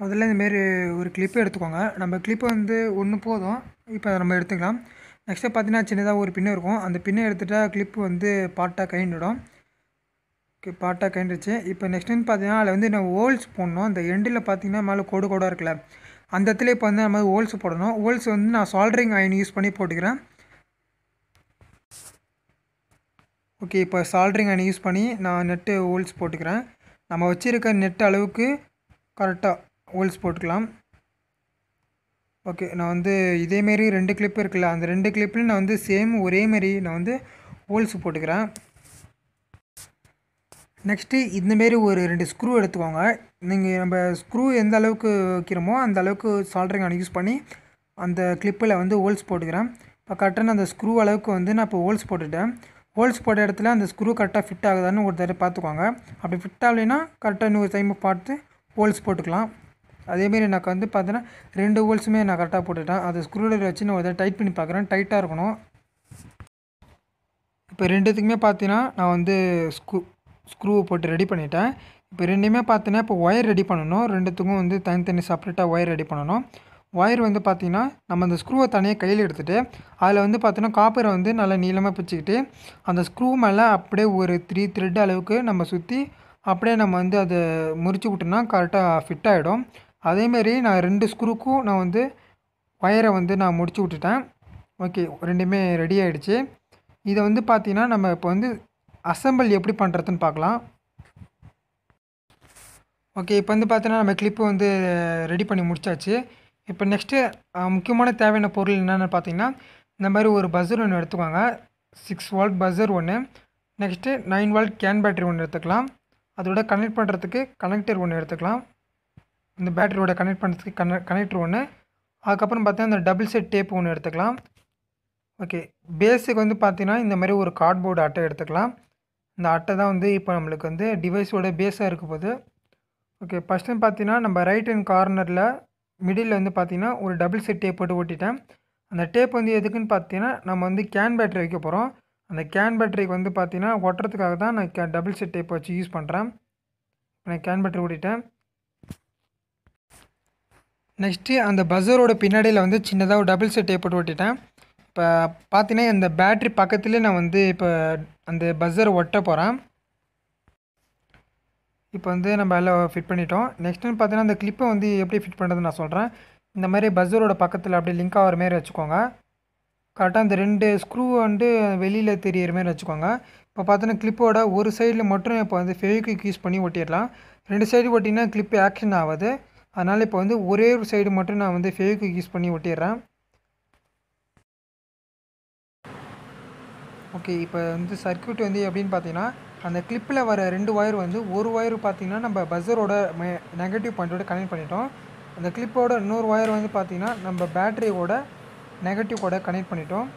முதல்ல இந்தமாரி ஒரு கிளிப்பு எடுத்துக்கோங்க. நம்ம கிளிப்பு வந்து ஒன்று போதும். இப்போ அதை நம்ம எடுத்துக்கலாம். நெக்ஸ்ட்டு பார்த்தீங்கன்னா சின்னதாக ஒரு பின்னு இருக்கும். அந்த பின்னை எடுத்துட்டா கிளிப்பு வந்து பார்ட்டாக கழண்டிடும். ஓகே, பார்ட்டாக கழண்டுருச்சு. இப்போ நெக்ஸ்ட் வந்து பார்த்தீங்கன்னா அதில் வந்து நான் ஹோல்ஸ் போடணும். அந்த எண்டில் பார்த்தீங்கன்னா மேலே கோடு கோடாக இருக்குல்ல, அந்த இடத்துல இப்போ வந்து நம்ம ஹோல்ஸ் போடணும். ஹோல்ஸ் வந்து நான் சால்ட்ரிங் அயன் யூஸ் பண்ணி போட்டுக்கிறேன். ஓகே, இப்போ சால்ட்ரிங் அயன் யூஸ் பண்ணி நான் நெட்டு ஹோல்ஸ் போட்டுக்கிறேன். நம்ம வச்சுருக்க நெட் அளவுக்கு கரெக்டாக ஹோல்ஸ் போட்டுக்கலாம். ஓகே, நான் வந்து இதேமாரி 2 கிளிப் இருக்குல்ல, அந்த 2 கிளிப்லையும் நான் வந்து சேம் ஒரேமாரி நான் வந்து ஹோல்ஸ் போட்டுக்கிறேன். நெக்ஸ்ட்டு இந்தமாரி ஒரு 2 ஸ்க்ரூ எடுத்துக்கோங்க. நீங்கள் நம்ம ஸ்க்ரூ எந்த அளவுக்கு வைக்கிறோமோ அந்த அளவுக்கு சால்ட்ரிங் அயன் யூஸ் பண்ணி அந்த கிளிப்பில் வந்து ஹோல்ஸ் போட்டுக்கிறேன். இப்போ கரெக்டான அந்த ஸ்க்ரூ அளவுக்கு வந்து நான் இப்போ ஹோல்ஸ் போட்டுட்டேன். ஹோல்ஸ் போட்ட இடத்துல அந்த ஸ்க்ரூ கரெக்டாக ஃபிட் ஆகுதான்னு ஒரு தடவை பார்த்துக்கோங்க. அப்படி ஃபிட் ஆகலைன்னா கரெக்டாக இன்னொரு டைம் பார்த்து ஹோல்ஸ் போட்டுக்கலாம். அதேமாரி எனக்கு வந்து பார்த்தீங்கன்னா 2 ஹோல்ஸுமே நான் கரெக்டாக போட்டுட்டேன். அதை ஸ்க்ரூ ட்ரைவர் வச்சு நான் ஒரு தடவை டைட் பண்ணி பார்க்குறேன். டைட்டாக இருக்கணும். இப்போ 2த்துக்குமே பார்த்தீங்கன்னா நான் வந்து ஸ்க்ரூவை போட்டு ரெடி பண்ணிட்டேன். இப்போ 2மே பார்த்தீங்கன்னா இப்போ ஒயர் ரெடி பண்ணணும். 2த்துக்கும் வந்து தனித்தனி செப்பரேட்டாக ஒயர் ரெடி பண்ணணும். ஒயர் வந்து பார்த்திங்கன்னா நம்ம அந்த ஸ்க்ரூவை தனியாக கையில் எடுத்துகிட்டு அதில் வந்து பார்த்தீங்கன்னா காப்பரை வந்து நல்லா நீளமாக பிடிச்சிக்கிட்டு அந்த ஸ்க்ரூ மேலே அப்படியே ஒரு 3 த்ரெட் அளவுக்கு நம்ம சுற்றி அப்படியே நம்ம வந்து அதை முறிச்சு விட்டோம்னா கரெக்டாக ஃபிட் ஆகிடும். அதேமாரி நான் 2 ஸ்க்ரூக்கும் நான் வந்து ஒயரை வந்து நான் முடிச்சு விட்டுட்டேன். ஓகே, 2மே ரெடி ஆகிடுச்சு. இதை வந்து பார்த்திங்கன்னா நம்ம இப்போ வந்து அசெம்பிள் எப்படி பண்ணுறதுன்னு பார்க்கலாம். ஓகே, இப்போ வந்து பார்த்தீங்கன்னா நம்ம கிளிப்பு வந்து ரெடி பண்ணி முடிச்சாச்சு. இப்போ நெக்ஸ்ட்டு முக்கியமான தேவையான பொருள் என்னென்னு பார்த்தீங்கன்னா இந்த மாதிரி ஒரு பஸர் ஒன்று எடுத்துக்கோங்க. 6 வோல்ட் பஸர் ஒன்று. நெக்ஸ்ட்டு 9 வோல்ட் கேன் பேட்டரி ஒன்று எடுத்துக்கலாம். அதோட கனெக்ட் பண்ணுறதுக்கு கனெக்டர் ஒன்று எடுத்துக்கலாம். இந்த பேட்டரியோட கனெக்ட் பண்ணுறதுக்கு கனெக்டர் ஒன்று. அதுக்கப்புறம் பார்த்தீங்கன்னா இந்த டபுள் செட் டேப் ஒன்று எடுத்துக்கலாம். ஓகே, பேஸுக்கு வந்து பார்த்தீங்கன்னா இந்த மாதிரி ஒரு கார்ட்போர்டு அட்டை எடுத்துக்கலாம். இந்த அட்டை தான் வந்து இப்போ நம்மளுக்கு வந்து டிவைஸோட பேஸாக இருக்க போகுது. ஓகே, ஃபஸ்ட் டைம் பார்த்தீங்கன்னா நம்ம ரைட் ஹேண்ட் கார்னரில் மிடில் வந்து பார்த்தீங்கன்னா ஒரு டபுள் செட் டேப் போட்டு ஒட்டிட்டேன். அந்த டேப் வந்து எதுக்குன்னு பார்த்தீங்கன்னா நம்ம வந்து கேன் பேட்டரி வைக்க போகிறோம். அந்த கேன் பேட்டரிக்கு வந்து பார்த்தீங்கன்னா ஒட்டுறதுக்காக தான் நான் டபுள் செட் டேப் வச்சு யூஸ் பண்ணுறேன். நான் கேன் பேட்டரி ஓட்டிட்டேன். நெக்ஸ்ட்டு அந்த பஸரோட பின்னாடியில் வந்து சின்னதாக ஒரு டபுள் செட் டேப் போட்டு ஓட்டிட்டேன். இப்போ பார்த்தீங்கன்னா இந்த பேட்ரி பக்கத்துலேயே நான் வந்து இப்போ அந்த பஸரை ஒட்ட போகிறேன். இப்போ வந்து நம்ம எல்லாம் ஃபிட் பண்ணிட்டோம். நெக்ஸ்ட்டு பார்த்தீங்கன்னா அந்த கிளிப்பை வந்து எப்படி ஃபிட் பண்ணுறதுன்னு நான் சொல்கிறேன். இந்த மாதிரி பஸரோட பக்கத்தில் அப்படியே லிங்க் ஆகிற மாரி வச்சுக்கோங்க. கரெக்டாக அந்த 2 ஸ்க்ரூ வந்து வெளியில் தெரியிற மாரி வச்சுக்கோங்க. இப்போ பார்த்தீங்கன்னா கிளிப்போட ஒரு சைடில் மட்டும் இப்போ வந்து ஃபெவிக்விக் யூஸ் பண்ணி ஒட்டிடலாம். 2 சைடு ஒட்டிங்கன்னா கிளிப்பு ஆக்ஷன் ஆகாது. அதனால் இப்போ வந்து ஒரே ஒரு சைடு மட்டும் நான் வந்து ஃபெவிக்விக் யூஸ் பண்ணி ஒட்டிடுறேன். ஓகே, இப்போ வந்து சர்க்யூட் வந்து எப்படின்னு பார்த்தீங்கன்னா அந்த கிளிப்பில் வர 2 ஒயர் வந்து ஒரு ஒயர் பார்த்தீங்கன்னா நம்ம பஸரோட நெகட்டிவ் பாயிண்ட்டோட கனெக்ட் பண்ணிட்டோம். அந்த கிளிப்போட இன்னொரு ஒயர் வந்து பார்த்திங்கன்னா நம்ம பேட்டரியோட நெகட்டிவ் கூட கனெக்ட் பண்ணிட்டோம்.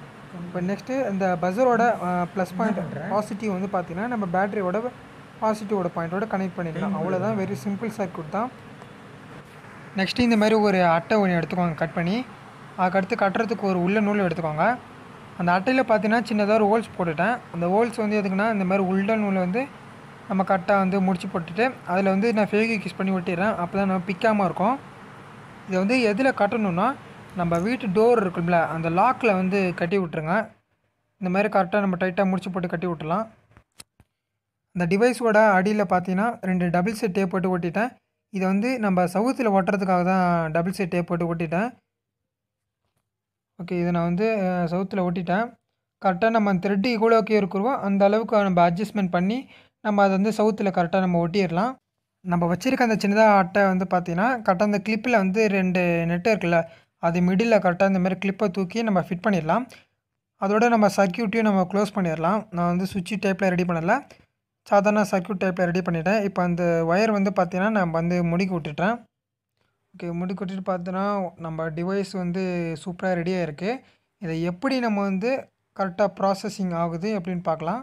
இப்போ நெக்ஸ்ட்டு இந்த பஸரோட ப்ளஸ் பாயிண்ட் பாசிட்டிவ் வந்து பார்த்திங்கன்னா நம்ம பேட்டரியோட பாசிட்டிவோட பாயிண்ட்டோட கனெக்ட் பண்ணிடலாம். அவ்வளோதான், வெரி சிம்பிள் சர்க்யூட் தான். நெக்ஸ்ட்டு இந்த மாதிரி ஒரு அட்டை ஒன்று எடுத்துக்கோங்க கட் பண்ணி. அதுக்கடுத்து கட்டுறதுக்கு ஒரு உள்ள நூல் எடுத்துக்கோங்க. அந்த அட்டையில் பார்த்தீங்கன்னா சின்னதாக ஒரு ஹோல்ஸ் போட்டுட்டேன். அந்த ஹோல்ஸ் வந்து எதுக்குன்னா இந்த மாதிரி உல்டன் நூலை வந்து நம்ம கரெக்டாக வந்து முடிச்சு போட்டுட்டு அதில் வந்து நான் ஃபெவிக்விக் யூஸ் பண்ணி ஒட்டிடுறேன். அப்போ தான் நம்ம பிக்காமல் இருக்கும். இதை வந்து எதில் கட்டணும்னா நம்ம வீட்டு டோர் இருக்குல்ல அந்த லாக்கில் வந்து கட்டி விட்ருங்க. இந்த மாதிரி கரெக்டாக நம்ம டைட்டாக முடிச்சு போட்டு கட்டி விட்டுலாம். அந்த டிவைஸோட அடியில் பார்த்தீங்கன்னா 2 டபுள் செட் டேப் போட்டு ஒட்டிட்டேன். இதை வந்து நம்ம சவுத்தில் ஒட்டுறதுக்காக தான் டபுள் செட் டேப் போட்டு ஒட்டிட்டேன். ஓகே, இதை நான் வந்து சவுத்தில் ஒட்டிட்டேன். கரெக்டாக நம்ம த்ரெட்டு இவ்வளோக்கு இருக்கிறோம் அந்த அளவுக்கு நம்ம அட்ஜஸ்ட்மெண்ட் பண்ணி நம்ம அதை வந்து சவுத்தில் கரெக்டாக நம்ம ஒட்டிடலாம். நம்ம வச்சுருக்க அந்த சின்னதாக அட்டை வந்து பார்த்திங்கன்னா கரெக்டாக அந்த கிளிப்பில் வந்து 2 நெட்டு இருக்குல்ல அது மிடில் கரெக்டாக இந்த மாதிரி கிளிப்பை தூக்கி நம்ம ஃபிட் பண்ணிடலாம். அதோட நம்ம சர்க்யூட்டையும் நம்ம க்ளோஸ் பண்ணிடலாம். நான் வந்து சுவிட்சு டைப்பில் ரெடி பண்ணலை, சாதாரண சர்க்யூட் டைப்பில் ரெடி பண்ணிட்டேன். இப்போ அந்த ஒயர் வந்து பார்த்திங்கன்னா நான் வந்து முடுக்கி விட்டுட்டேன். ஓகே, முடுக்கி விட்டுட்டு பார்த்தோன்னா நம்ம டிவைஸ் வந்து சூப்பராக ரெடியாக இருக்குது. இதை எப்படி நம்ம வந்து கரெக்டாக ப்ராசஸிங் ஆகுது அப்படின்னு பார்க்கலாம்.